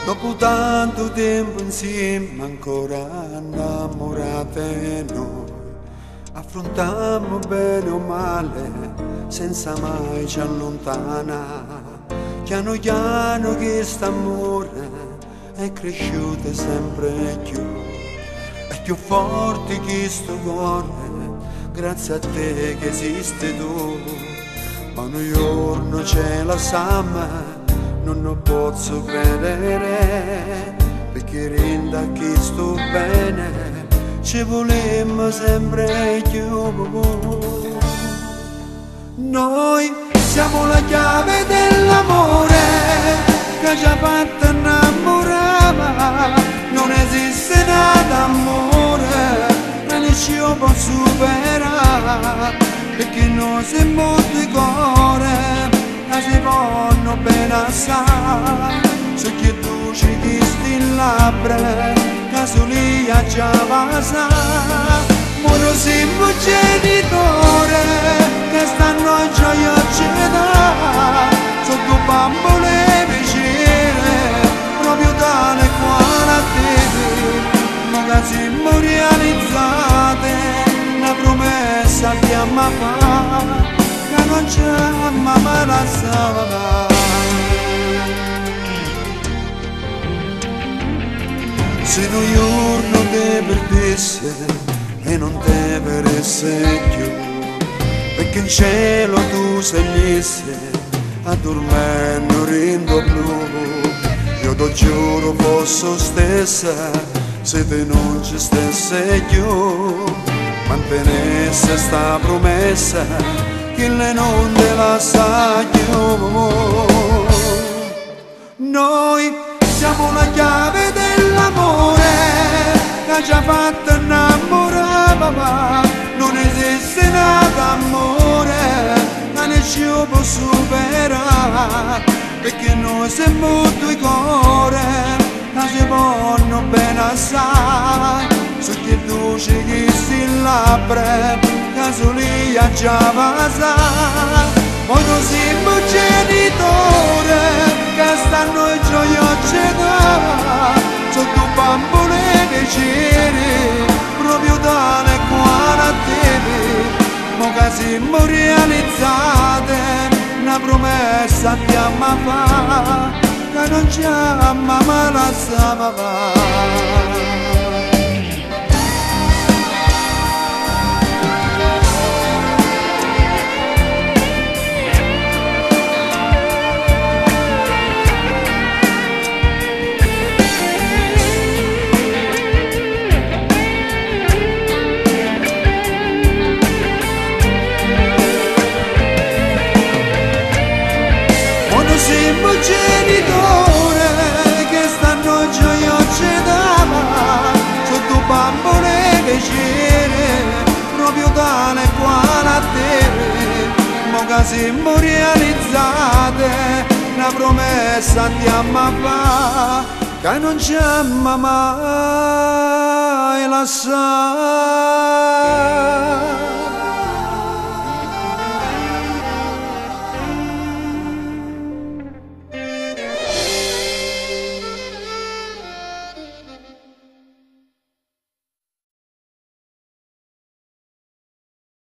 Dopo tanto tempo insieme ancora innamorate noi, affrontammo bene o male senza mai ci allontanare. Piano piano che st'amore è cresciuto sempre più forte che sto cuore, grazie a te che esiste tu. Ma un giorno c'è la sama, non lo posso credere, perché renda che sto bene, ci volemmo sempre più. Noi siamo la chiave dell'amore che ci ha fatto innamorare, non esiste nada amore che non ci può superare, perché noi siamo due cuore che si vanno bene assai, su che tu ci chisti labbra che solia già va sa. Moro siamo genitore che stanno a gioia ci dà, sotto bambole vicine proprio tale quale a te. Ma che siamo realizzate una promessa che amma fa, che non c'è mamma la sa. Se un giorno te perdesse e non te veresse più, perché in cielo tu salisse a dormendo rindo blu, io ti giuro fosse stessa se te non ci stesse più, mantenesse sta promessa che lei non te la sa più. Noi siamo la chiave dell'amore che ci ha fatto innamorare, non esiste nada amore che ne ci può superare, perché noi siamo due cuore che si vanno bene assai, su che tu ci chisti labbra che solia già va sa. Poi noi siamo genitore che stanno in gioia ci dà, sotto bambole vicine proprio tale quale a te. Ma che siamo realizzate una promessa di amma fa, che non ci amma ma la sa. Siamo genitore che stanno gioia ci dava, sotto bambole vicine proprio tale quale a te. Ma che siamo realizzate una promessa di amma fa, che non ci amma mai la sa.